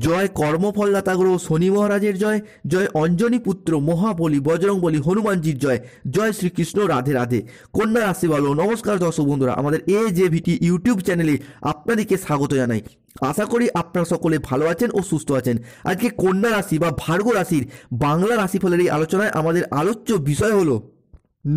জয় কর্মফলদাতা গ্রহ শনি মহারাজের জয়, জয় অঞ্জনী পুত্র মহাবলী বজরংবলী হনুমানজির জয়, জয় শ্রীকৃষ্ণ, রাধে রাধে। কন্যা রাশি বলো নমস্কার দর্শক বন্ধুরা, আমাদের AJVT ইউটিউব চ্যানেলে আপনাদেরকে স্বাগত জানাই। আশা করি আপনারা সকলে ভালো আছেন ও সুস্থ আছেন। আজকে কন্যা রাশি বা ভার্গো রাশির বাংলা রাশিফলের এই আলোচনায় আমাদের আলোচ্য বিষয় হলো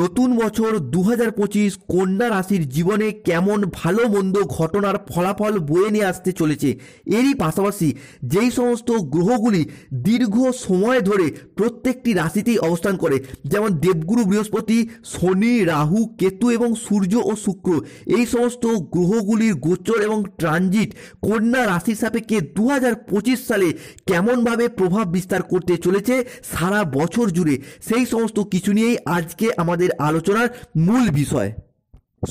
নতুন বছর 2025 কন্যা রাশির জীবনে কেমন ভালো মন্দ ঘটনার ফলাফল বয়ে নিয়ে আসতে চলেছে। এরই পাশাপাশি যেই সমস্ত গ্রহগুলি দীর্ঘ সময় ধরে প্রত্যেকটি রাশিতেই অবস্থান করে, যেমন দেবগুরু বৃহস্পতি, শনি, রাহু, কেতু এবং সূর্য ও শুক্র, এই সমস্ত গ্রহগুলির গোচর এবং ট্রানজিট কন্যা রাশির সাপেক্ষে 2025 সালে কেমনভাবে প্রভাব বিস্তার করতে চলেছে সারা বছর জুড়ে, সেই সমস্ত কিছু নিয়েই আজকে আমাদের আলোচনার মূল বিষয়।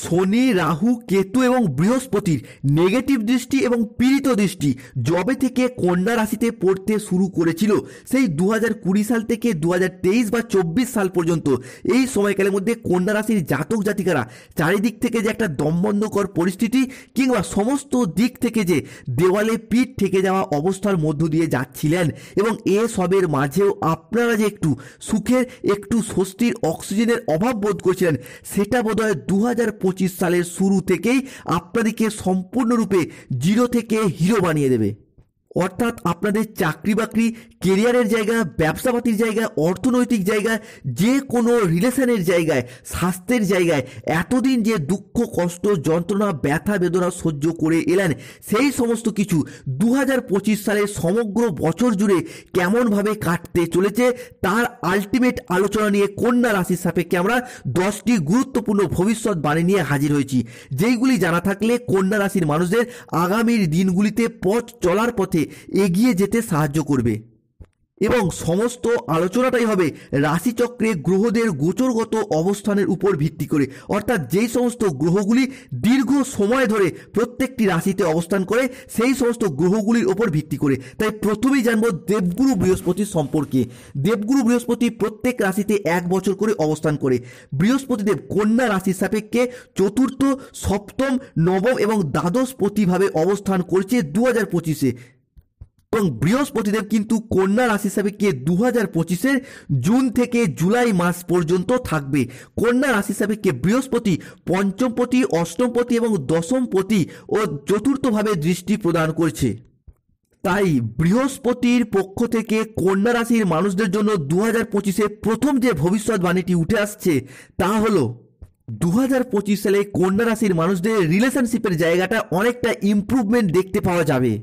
শনি, রাহু, কেতু এবং বৃহস্পতির নেগেটিভ দৃষ্টি এবং পীড়িত দৃষ্টি যবে থেকে কন্যা রাশিতে পড়তে শুরু করেছিল, সেই 2020 সাল থেকে 2023 বা 24 সাল পর্যন্ত এই সময়কালের মধ্যে কন্যা রাশির জাতক জাতিকারা চারিদিক থেকে যে একটা দমবন্ধকর পরিস্থিতি কিংবা সমস্ত দিক থেকে যে দেওয়ালে পিঠ ঠেকে যাওয়া অবস্থার মধ্য দিয়ে যাচ্ছিলেন, এবং এসবের মাঝেও আপনারা যে একটু সুখের, একটু স্বস্তির, অক্সিজেনের অভাব বোধ করছিলেন, সেটা বোধহয় 2025 সালের শুরু থেকেই আপনাদেরকে সম্পূর্ণরূপে জিরো থেকে হিরো বানিয়ে দেবে। অর্থাৎ আপনাদের চাকরি বাকরি, কেরিয়ারের জায়গা, ব্যবসাপাতির জায়গা, অর্থনৈতিক জায়গা, যে কোনো রিলেশনের জায়গায়, স্বাস্থ্যের জায়গায় এতদিন যে দুঃখ, কষ্ট, যন্ত্রণা, ব্যথা বেদনা সহ্য করে এলেন, সেই সমস্ত কিছু 2025 সালের সমগ্র বছর জুড়ে কেমনভাবে কাটতে চলেছে তার আলটিমেট আলোচনা নিয়ে কন্যা রাশির সাপেক্ষে আমরা 10টি গুরুত্বপূর্ণ ভবিষ্যৎবাণী নিয়ে হাজির হয়েছি, যেইগুলি জানা থাকলে কন্যা রাশির মানুষদের আগামীর দিনগুলিতে পথ চলার পথে এগিয়ে যেতে সাহায্য করবে। এবং সমস্ত আলোচনাটাই হবে রাশিচক্রে গ্রহদের গোচরগত অবস্থানের উপর ভিত্তি করে, অর্থাৎ যেই সমস্ত গ্রহগুলি দীর্ঘ সময় ধরে প্রত্যেকটি রাশিতে অবস্থান করে সেই সমস্ত গ্রহগুলির ওপর ভিত্তি করে। তাই প্রথমেই জানবো দেবগুরু বৃহস্পতির সম্পর্কে। দেবগুরু বৃহস্পতি প্রত্যেক রাশিতে 1 বছর করে অবস্থান করে। বৃহস্পতিদেব কন্যা রাশির সাপেক্ষে চতুর্থ, সপ্তম, নবম এবং দ্বাদশ পতিভাবে অবস্থান করছে 2025-এ। এবং বৃহস্পতিদেব কিন্তু কন্যা রাশি সাপেক্ষে 2025-এর জুন থেকে জুলাই মাস পর্যন্ত থাকবে। কন্যা রাশি সাপেক্ষে বৃহস্পতি পঞ্চমপতি, অষ্টমপতি এবং দশমপতি ও চতুর্থভাবে দৃষ্টি প্রদান করছে। তাই বৃহস্পতির পক্ষ থেকে কন্যা রাশির মানুষদের জন্য 2025-এ প্রথম যে ভবিষ্যৎবাণীটি উঠে আসছে তা হলো 2025 সালে কন্যা রাশির মানুষদের রিলেশনশিপের জায়গাটা অনেকটা ইমপ্রুভমেন্ট দেখতে পাওয়া যাবে।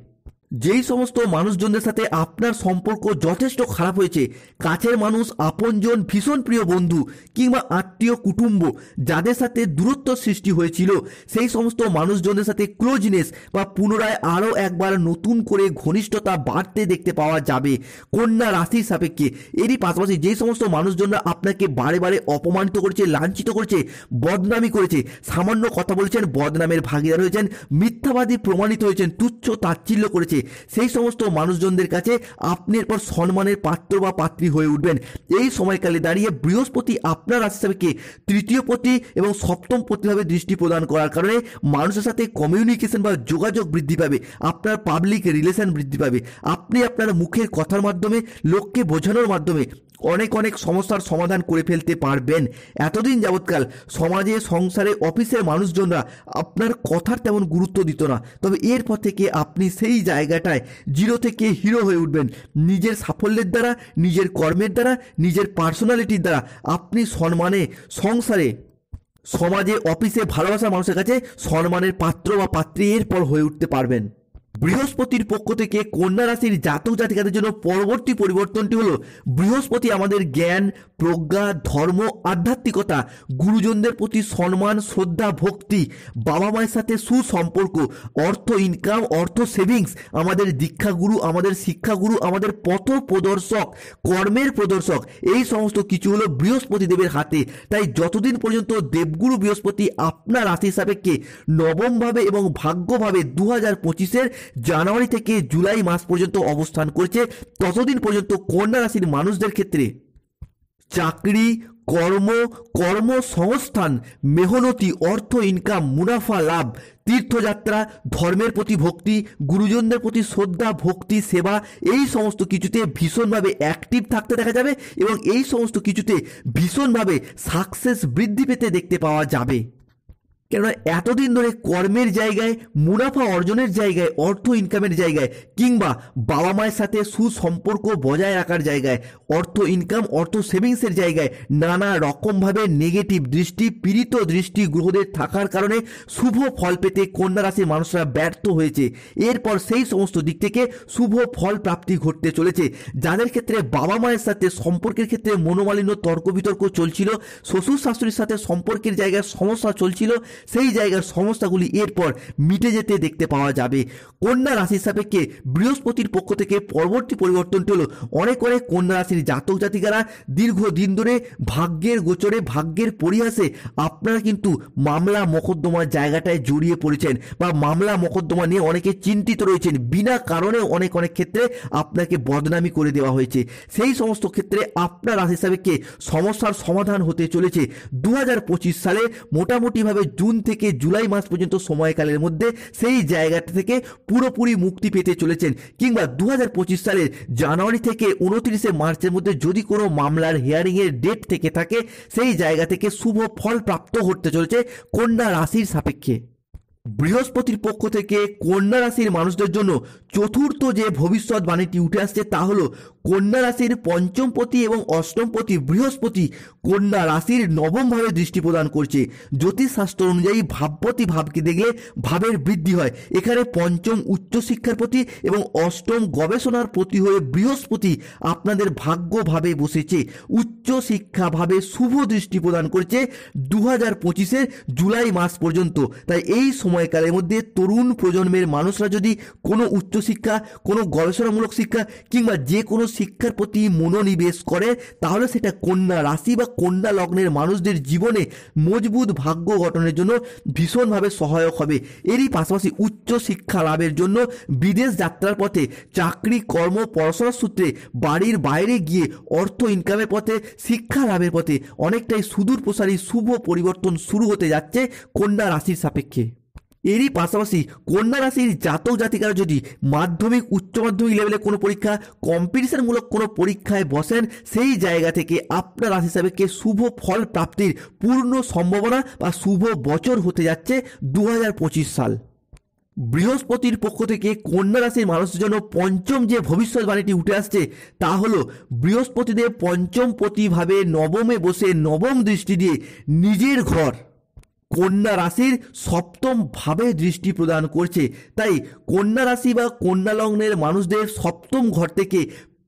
যেই সমস্ত মানুষজনদের সাথে আপনার সম্পর্ক যথেষ্ট খারাপ হয়েছে, কাছের মানুষ, আপনজন, ভীষণ প্রিয় বন্ধু কিংবা আত্মীয় কুটুম্ব যাদের সাথে দূরত্ব সৃষ্টি হয়েছিল, সেই সমস্ত মানুষজনদের সাথে ক্লোজনেস বা পুনরায় আরও একবার নতুন করে ঘনিষ্ঠতা বাড়তে দেখতে পাওয়া যাবে কন্যা রাশির সাপেক্ষে। এরই পাশাপাশি যেই সমস্ত মানুষজনরা আপনাকে বারে বারে অপমানিত করেছে, লাঞ্ছিত করেছে, বদনামি করেছে, সামান্য কথা বলেছেন বদনামের ভাগিদার হয়েছেন, মিথ্যাবাদী প্রমাণিত হয়েছেন, তুচ্ছ তাচ্ছিল্য করেছে, সেই সমস্ত মানুষজনদের কাছে আপনি এরপর সম্মানের পাত্র বা পাত্রী হয়ে উঠবেন। এই সময়কালে দাঁড়িয়ে বৃহস্পতি আপনার রাশি সাপেক্ষে তৃতীয় পতি এবং সপ্তম পতিভাবে দৃষ্টি প্রদান করার কারণে মানুষের সাথে কমিউনিকেশন বা যোগাযোগ বৃদ্ধি পাবে, আপনার পাবলিক রিলেশন বৃদ্ধি পাবে, আপনি আপনার মুখের কথার মাধ্যমে, লোককে বোঝানোর মাধ্যমে অনেক অনেক সমস্যার সমাধান করে ফেলতে পারবেন। এতদিন যাবৎকাল সমাজে, সংসারে, অফিসের মানুষজনরা আপনার কথার তেমন গুরুত্ব দিত না, তবে এরপর থেকে আপনি সেই জায়গাটায় জিরো থেকে হিরো হয়ে উঠবেন। নিজের সাফল্যের দ্বারা, নিজের কর্মের দ্বারা, নিজের পার্সোনালিটির দ্বারা আপনি সম্মানে, সংসারে, সমাজে, অফিসে ভালোবাসার মানুষের কাছে সম্মানের পাত্র বা পাত্রী এরপর হয়ে উঠতে পারবেন। বৃহস্পতির পক্ষ থেকে কন্যা রাশির জাতক জাতিকাদের জন্য পরবর্তী পরিবর্তনটি হলো বৃহস্পতি আমাদের জ্ঞান, প্রজ্ঞা, ধর্ম, আধ্যাত্মিকতা, গুরুজনদের প্রতি সম্মান, শ্রদ্ধা, ভক্তি, বাবা মায়ের সাথে সুসম্পর্ক, অর্থ ইনকাম, অর্থ সেভিংস, আমাদের দীক্ষাগুরু, আমাদের শিক্ষাগুরু, আমাদের পথ প্রদর্শক, কর্মের প্রদর্শক, এই সমস্ত কিছু হলো বৃহস্পতি দেবের হাতে। তাই যতদিন পর্যন্ত দেবগুরু বৃহস্পতি আপনার রাশি সাপেক্ষে নবমভাবে এবং ভাগ্যভাবে 2025-এর জানুয়ারি থেকে জুলাই মাস পর্যন্ত অবস্থান করছে, ততদিন পর্যন্ত কন্যা রাশির মানুষদের ক্ষেত্রে চাকরি, কর্ম, কর্মসংস্থান, মেহনতি, অর্থ ইনকাম, মুনাফা লাভ, তীর্থযাত্রা, ধর্মের প্রতি ভক্তি, গুরুজনদের প্রতি শ্রদ্ধা, ভক্তি, সেবা, এই সমস্ত কিছুতে ভীষণভাবে অ্যাক্টিভ থাকতে দেখা যাবে এবং এই সমস্ত কিছুতে ভীষণভাবে সাকসেস বৃদ্ধি পেতে দেখতে পাওয়া যাবে। কেননা এতদিন ধরে কর্মের জায়গায়, মুনাফা অর্জনের জায়গায়, অর্থ ইনকামের জায়গায় কিংবা বাবা মায়ের সাথে সুসম্পর্ক বজায় রাখার জায়গায়, অর্থ ইনকাম, অর্থ সেভিংসের জায়গায় নানা রকমভাবে নেগেটিভ দৃষ্টি, পীড়িত দৃষ্টি গ্রহদের থাকার কারণে শুভ ফল পেতে কন্যা রাশির মানুষরা ব্যর্থ হয়েছে। এরপর সেই সমস্ত দিক থেকে শুভ ফল প্রাপ্তি ঘটতে চলেছে। যাদের ক্ষেত্রে বাবা মায়ের সাথে সম্পর্কের ক্ষেত্রে মনোমালিন্য, তর্ক বিতর্ক চলছিল, শ্বশুর শাশুড়ির সাথে সম্পর্কের জায়গায় সমস্যা চলছিল, সেই জায়গার সমস্যাগুলি এরপর মিটে যেতে দেখতে পাওয়া যাবে। কন্যা রাশির সাপেক্ষে বৃহস্পতির পক্ষ থেকে পরবর্তী পরিবর্তনটি হলো অনেক কন্যা রাশির জাতক জাতিকারা দীর্ঘদিন ধরে ভাগ্যের গোচরে, ভাগ্যের পরিহাসে আপনারা কিন্তু মামলা মোকদ্দমার জায়গাটায় জড়িয়ে পড়েছেন বা মামলা মোকদ্দমা নিয়ে অনেকে চিন্তিত রয়েছেন। বিনা কারণে অনেক ক্ষেত্রে আপনাকে বদনামি করে দেওয়া হয়েছে। সেই সমস্ত ক্ষেত্রে আপনার রাশির সাপেক্ষে সমস্যার সমাধান হতে চলেছে। 2025 সালে মোটামুটিভাবে জুন থেকে জুলাই মাস পর্যন্ত সময়কালের মধ্যে সেই জায়গাটা থেকে পুরোপুরি মুক্তি পেতে চলেছেন। কিংবা 2025 সালের জানুয়ারি থেকে 29শে মার্চের মধ্যে যদি কোনো মামলার হিয়ারিংয়ের ডেট থেকে থাকে, সেই জায়গা থেকে শুভ ফল প্রাপ্ত হতে চলেছে কন্যা রাশির সাপেক্ষে। বৃহস্পতির পক্ষ থেকে কন্যা রাশির মানুষদের জন্য চতুর্থ যে ভবিষ্যৎবাণীটি উঠে আসছে তা হলো কন্যা রাশির পঞ্চমপতি এবং অষ্টমপতি বৃহস্পতি কন্যা রাশির নবম ভাবে দৃষ্টি প্রদান করছে। জ্যোতিষশাস্ত্র অনুযায়ী ভাবপতি ভাবকে দেখলে ভাবের বৃদ্ধি হয়। এখানে পঞ্চম উচ্চশিক্ষার প্রতি এবং অষ্টম গবেষণার প্রতি হয়ে বৃহস্পতি আপনাদের ভাগ্যভাবে বসেছে। উচ্চশিক্ষা ভাবে শুভ দৃষ্টি প্রদান করছে 2025-এর জুলাই মাস পর্যন্ত। তাই এই সময়কালের মধ্যে তরুণ প্রজন্মের মানুষরা যদি কোনো উচ্চশিক্ষা, কোনো গবেষণামূলক শিক্ষা কিংবা যে কোনো শিক্ষার প্রতি মনোনিবেশ করে, তাহলে সেটা কন্যা রাশি বা কন্যা লগ্নের মানুষদের জীবনে মজবুত ভাগ্য গঠনের জন্য ভীষণভাবে সহায়ক হবে। এরই পাশাপাশি উচ্চ শিক্ষা লাভের জন্য বিদেশ যাত্রার পথে, চাকরি, কর্ম, পড়াশোনার সূত্রে বাড়ির বাইরে গিয়ে অর্থ ইনকামের পথে, শিক্ষা লাভের পথে অনেকটাই সুদূর প্রসারী শুভ পরিবর্তন শুরু হতে যাচ্ছে কন্যা রাশির সাপেক্ষে। এরই পাশাপাশি কন্যা রাশির জাতক জাতিকারা যদি মাধ্যমিক, উচ্চ মাধ্যমিক লেভেলে কোনো পরীক্ষা, কম্পিটিশনমূলক কোনো পরীক্ষায় বসেন, সেই জায়গা থেকে আপনার রাশি সাপেক্ষে শুভ ফল প্রাপ্তির পূর্ণ সম্ভাবনা বা শুভ বছর হতে যাচ্ছে 2025 সাল। বৃহস্পতির পক্ষ থেকে কন্যা রাশির মানুষের জন্য পঞ্চম যে ভবিষ্যৎবাণীটি উঠে আসছে তা হলো বৃহস্পতিদেব পঞ্চমপতিভাবে নবমে বসে নবম দৃষ্টি দিয়ে নিজের ঘর কন্যা রাশির সপ্তম ভাবে দৃষ্টি প্রদান করছে। তাই কন্যা রাশি বা কন্যা লগ্নের মানুষদের সপ্তম ঘর থেকে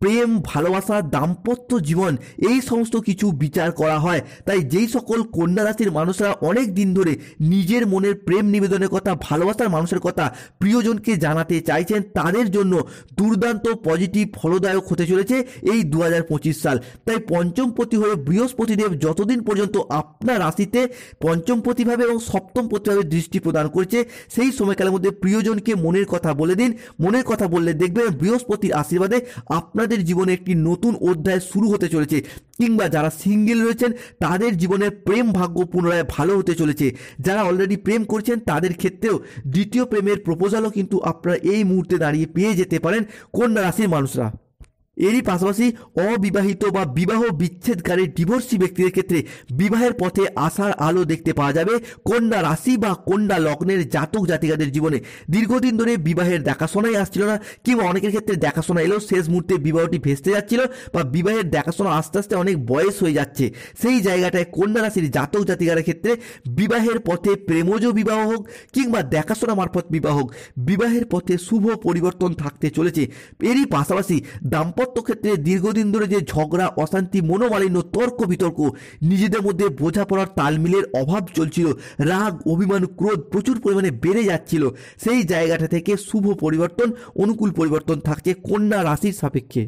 প্রেম, ভালোবাসা, দাম্পত্য জীবন এই সমস্ত কিছু বিচার করা হয়। তাই যেই সকল কন্যা রাশির মানুষরা অনেক দিন ধরে নিজের মনের প্রেম নিবেদনের কথা, ভালোবাসার মানুষের কথা প্রিয়জনকে জানাতে চাইছেন, তাদের জন্য দুর্দান্ত পজিটিভ ফলদায়ক হতে চলেছে এই 2025 সাল। তাই পঞ্চমপতি হয়ে বৃহস্পতিদেব যতদিন পর্যন্ত আপনার রাশিতে পঞ্চমপতিভাবে এবং সপ্তমপতিভাবে দৃষ্টি প্রদান করছে, সেই সময়কালের মধ্যে প্রিয়জনকে মনের কথা বলে দিন। মনের কথা বললে দেখবেন বৃহস্পতির আশীর্বাদে আপনাদের জীবনে একটি নতুন অধ্যায় শুরু হতে চলেছে। কিংবা যারা সিঙ্গেল রয়েছেন তাদের জীবনের প্রেম ভাগ্য পুনরায় ভালো হতে চলেছে। যারা অলরেডি প্রেম করছেন তাদের ক্ষেত্রেও দ্বিতীয় প্রেমের প্রপোজালও কিন্তু আপনারা এই মুহূর্তে দাঁড়িয়ে পেয়ে যেতে পারেন কন্যা রাশির মানুষরা। এরই পাশাপাশি অবিবাহিত বা বিবাহ বিচ্ছেদকারী ডিভোর্সি ব্যক্তিদের ক্ষেত্রে বিবাহের পথে আসার আলো দেখতে পাওয়া যাবে কন্যা রাশি বা কন্যা লগ্নের জাতক জাতিকাদের জীবনে। দীর্ঘদিন ধরে বিবাহের দেখাশোনাই আসছিল না, কিংবা অনেকের ক্ষেত্রে দেখাশোনা এলেও শেষ মুহূর্তে বিবাহটি ভেস্তে যাচ্ছিল, বা বিবাহের দেখাশোনা আস্তে আস্তে অনেক বয়স হয়ে যাচ্ছে। সেই জায়গাটায় কন্যা রাশির জাতক জাতিকার ক্ষেত্রে বিবাহের পথে প্রেমজ বিবাহ হোক কিংবা দেখাশোনা মারফত বিবাহ হোক, বিবাহের পথে শুভ পরিবর্তন থাকতে চলেছে। এরই পাশাপাশি দাম্পত্য ক্ষেত্রে দীর্ঘদিন ধরে যে ঝগড়া, অশান্তি, মনোমালিন্য, তর্ক বিতর্ক, নিজেদের মধ্যে বোঝাপড়ার তালমিলের অভাব চলছিল, রাগ, অভিমান, ক্রোধ প্রচুর পরিমাণে বেড়ে যাচ্ছিল, সেই জায়গাটা থেকে শুভ পরিবর্তন, অনুকূল পরিবর্তন থাকছে কন্যা রাশির সাপেক্ষে।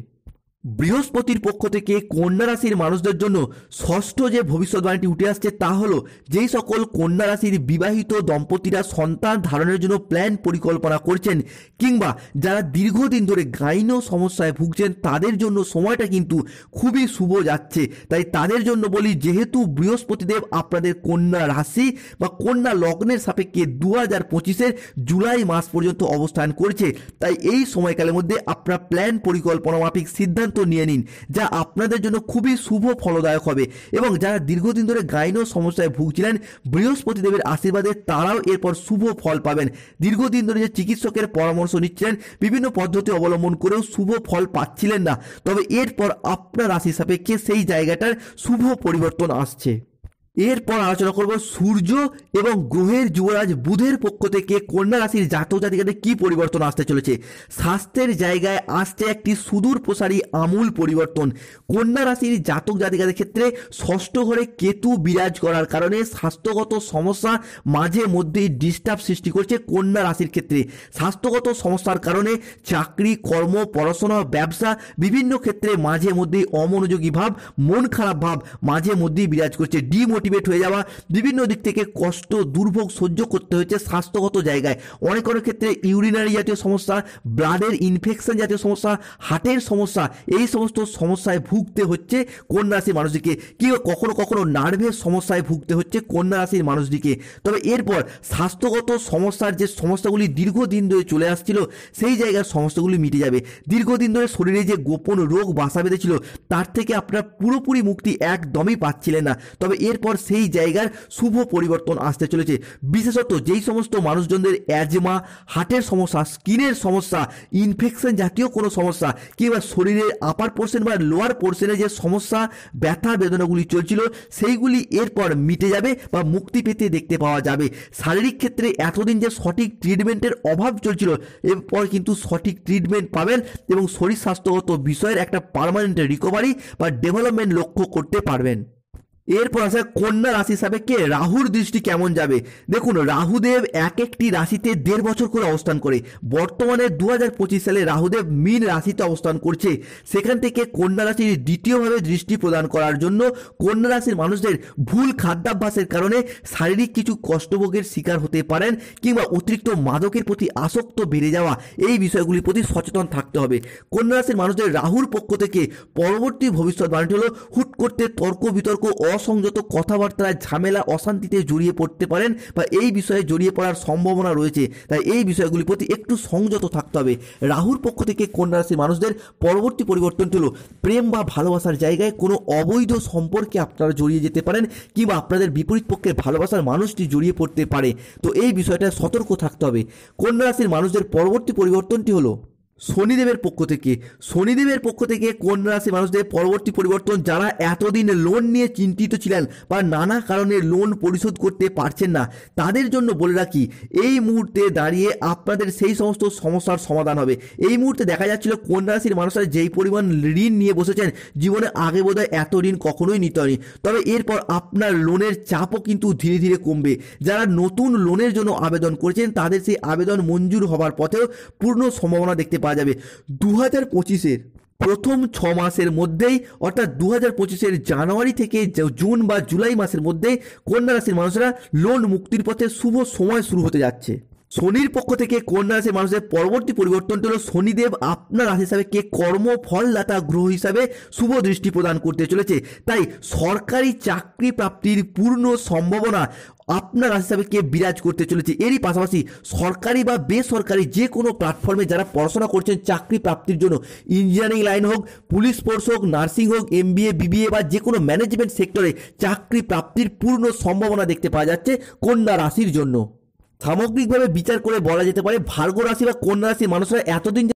বৃহস্পতির পক্ষ থেকে কন্যা রাশির মানুষদের জন্য ষষ্ঠ যে ভবিষ্যৎবাণীটি উঠে আসছে তা হলো, যেই সকল কন্যা রাশির বিবাহিত দম্পতিরা সন্তান ধারণের জন্য প্ল্যান পরিকল্পনা করছেন কিংবা যারা দীর্ঘদিন ধরে গাইনো সমস্যায় ভুগছেন তাদের জন্য সময়টা কিন্তু খুবই শুভ যাচ্ছে। তাই তাদের জন্য বলি, যেহেতু বৃহস্পতিদেব আপনাদের কন্যা রাশি বা কন্যা লগ্নের সাপেক্ষে 2025-এর জুলাই মাস পর্যন্ত অবস্থান করছে, তাই এই সময়কালের মধ্যে আপনারা প্ল্যান পরিকল্পনা মাফিক সিদ্ধান্ত নিয়ে নিন, যা আপনাদের জন্য খুবই শুভ ফলদায়ক হবে। এবং যারা দীর্ঘদিন ধরে গাইনো সমস্যায় ভুগছিলেন, বৃহস্পতিদেবের আশীর্বাদে তারাও এরপর শুভ ফল পাবেন। দীর্ঘদিন ধরে যে চিকিৎসকের পরামর্শ নিচ্ছিলেন, বিভিন্ন পদ্ধতি অবলম্বন করেও শুভ ফল পাচ্ছিলেন না, তবে এরপর আপনার রাশি সাপেক্ষে সেই জায়গাটার শুভ পরিবর্তন আসছে। এরপর আলোচনা করব সূর্য এবং গ্রহের যুবরাজ বুধের পক্ষ থেকে কন্যা রাশির জাতক জাতিকাদের কি পরিবর্তন আসতে চলেছে। স্বাস্থ্যের জায়গায় আসছে একটি সুদূর প্রসারী আমূল পরিবর্তন। কন্যা রাশির জাতক জাতিকাদের ক্ষেত্রে ষষ্ঠ ঘরে কেতু বিরাজ করার কারণে স্বাস্থ্যগত সমস্যা মাঝে মধ্যেই ডিস্টার্ব সৃষ্টি করছে কন্যা রাশির ক্ষেত্রে। স্বাস্থ্যগত সমস্যার কারণে চাকরি, কর্ম, পড়াশোনা, ব্যবসা বিভিন্ন ক্ষেত্রে মাঝে মধ্যেই অমনোযোগী ভাব, মন খারাপ ভাব মাঝে মধ্যেই বিরাজ করছে। ডিমোটিভেট হয়ে যাওয়া, বিভিন্ন দিক থেকে কষ্ট দুর্ভোগ সহ্য করতে হচ্ছে স্বাস্থ্যগত জায়গায়। অনেক ক্ষেত্রে ইউরিনারি জাতীয় সমস্যা, ব্লাডের ইনফেকশন জাতীয় সমস্যা, হার্টের সমস্যা, এই সমস্ত সমস্যায় ভুগতে হচ্ছে কন্যা রাশির মানুষদিকে। কিংবা কখনো কখনো নার্ভের সমস্যায় ভুগতে হচ্ছে কন্যা রাশির মানুষদিকে। তবে এরপর স্বাস্থ্যগত সমস্যার যে সমস্যাগুলি দীর্ঘদিন ধরে চলে আসছিল, সেই জায়গার সমস্যাগুলি মিটে যাবে। দীর্ঘদিন ধরে শরীরে যে গোপন রোগ বাসা বেঁধেছিল, তার থেকে আপনারা পুরোপুরি মুক্তি একদমই পাচ্ছিলেন না, তবে এরপর সেই জায়গার শুভ পরিবর্তন আসতে চলেছে। বিশেষত যেই সমস্ত মানুষজনদের অ্যাজমা, হার্টের সমস্যা, স্কিনের সমস্যা, ইনফেকশন জাতীয় কোনো সমস্যা কিংবা শরীরের আপার পোর্শন বা লোয়ার পোর্শনে যে সমস্যা, ব্যথা বেদনাগুলি চলছিল, সেইগুলি এরপর মিটে যাবে বা মুক্তি পেতে দেখতে পাওয়া যাবে। শারীরিক ক্ষেত্রে এতদিন যে সঠিক ট্রিটমেন্টের অভাব চলছিল, এরপর কিন্তু সঠিক ট্রিটমেন্ট পাবেন এবং শরীর স্বাস্থ্যগত বিষয়ের একটা পার্মানেন্ট রিকভারি বা ডেভেলপমেন্ট লক্ষ্য করতে পারবেন। এরপর আসে কন্যা রাশি সাপেক্ষে রাহুর দৃষ্টি কেমন যাবে। দেখুন, রাহুদেব এক একটি রাশিতে 1.5 বছর করে অবস্থান করে। বর্তমানে 2025 সালে রাহুদেব মীন রাশিতে অবস্থান করছে। সেখান থেকে কন্যা রাশির দ্বিতীয়ভাবে দৃষ্টি প্রদান করার জন্য কন্যা রাশির মানুষদের ভুল খাদ্যাভ্যাসের কারণে শারীরিক কিছু কষ্টভোগের শিকার হতে পারেন কিংবা অতিরিক্ত মাদকের প্রতি আসক্ত বেড়ে যাওয়া, এই বিষয়গুলির প্রতি সচেতন থাকতে হবে। কন্যা রাশির মানুষদের রাহুর পক্ষ থেকে পরবর্তী ভবিষ্যৎবাণী হলো, হুট করতে তর্ক বিতর্ক, অসংযত কথাবার্তায় ঝামেলা, অশান্তিতে জড়িয়ে পড়তে পারেন বা এই বিষয়ে জড়িয়ে পড়ার সম্ভাবনা রয়েছে। তাই এই বিষয়গুলির প্রতি একটু সংযত থাকতে হবে। রাহুর পক্ষ থেকে কন্যা রাশির মানুষদের পরবর্তী পরিবর্তনটি হলো, প্রেম বা ভালোবাসার জায়গায় কোনো অবৈধ সম্পর্কে আপনারা জড়িয়ে যেতে পারেন কিংবা আপনাদের বিপরীত পক্ষের ভালোবাসার মানুষটি জড়িয়ে পড়তে পারে। তো এই বিষয়টা সতর্ক থাকতে হবে। কন্যা রাশির মানুষদের পরবর্তী পরিবর্তনটি হলো শনিদেবের পক্ষ থেকে। শনিদেবের পক্ষ থেকে কন্যা রাশির মানুষদের পরবর্তী পরিবর্তন, যারা এতদিন লোন নিয়ে চিন্তিত ছিলেন বা নানা কারণে লোন পরিশোধ করতে পারছেন না, তাদের জন্য বলে রাখি, এই মুহূর্তে দাঁড়িয়ে আপনাদের সেই সমস্ত সমস্যার সমাধান হবে। এই মুহূর্তে দেখা যাচ্ছিল কন্যা রাশির মানুষরা যেই পরিমাণ ঋণ নিয়ে বসেছেন, জীবনে আগে বোধহয় এত ঋণ কখনোই নিতে হয়নি, তবে এরপর আপনার লোনের চাপও কিন্তু ধীরে ধীরে কমবে। যারা নতুন লোনের জন্য আবেদন করেছেন, তাদের সেই আবেদন মঞ্জুর হবার পথেও পূর্ণ সম্ভাবনা দেখতে পাওয়া যাবে। 2025-এর প্রথম 6 মাসের মধ্যেই, অর্থাৎ 2025-এর জানুয়ারি থেকে জুন বা জুলাই মাসের মধ্যে কন্যা রাশির মানুষরা লোন মুক্তির পথে শুভ সময় শুরু হতে যাচ্ছে। শনির পক্ষ থেকে কন্যা রাশির মানুষের পরবর্তী পরিবর্তনটি হল, শনিদেব আপনার রাশি হিসাবে কর্মফলদাতা গ্রহ হিসাবে শুভ দৃষ্টি প্রদান করতে চলেছে। তাই সরকারি চাকরি প্রাপ্তির পূর্ণ সম্ভাবনা আপনার রাশি হিসাবে বিরাজ করতে চলেছে। এরই পাশাপাশি সরকারি বা বেসরকারি যে কোনো প্ল্যাটফর্মে যারা পড়াশোনা করছেন চাকরি প্রাপ্তির জন্য, ইঞ্জিনিয়ারিং লাইন হোক, পুলিশ ফোর্স হোক, নার্সিং হোক, MBA, BBA বা যে কোনো ম্যানেজমেন্ট সেক্টরে চাকরি প্রাপ্তির পূর্ণ সম্ভাবনা দেখতে পাওয়া যাচ্ছে কন্যা রাশির জন্য। সামগ্রিকভাবে বিচার করে বলা যেতে পারে, ভার্গ রাশি বা কন্যা রাশির মানুষরা এতদিন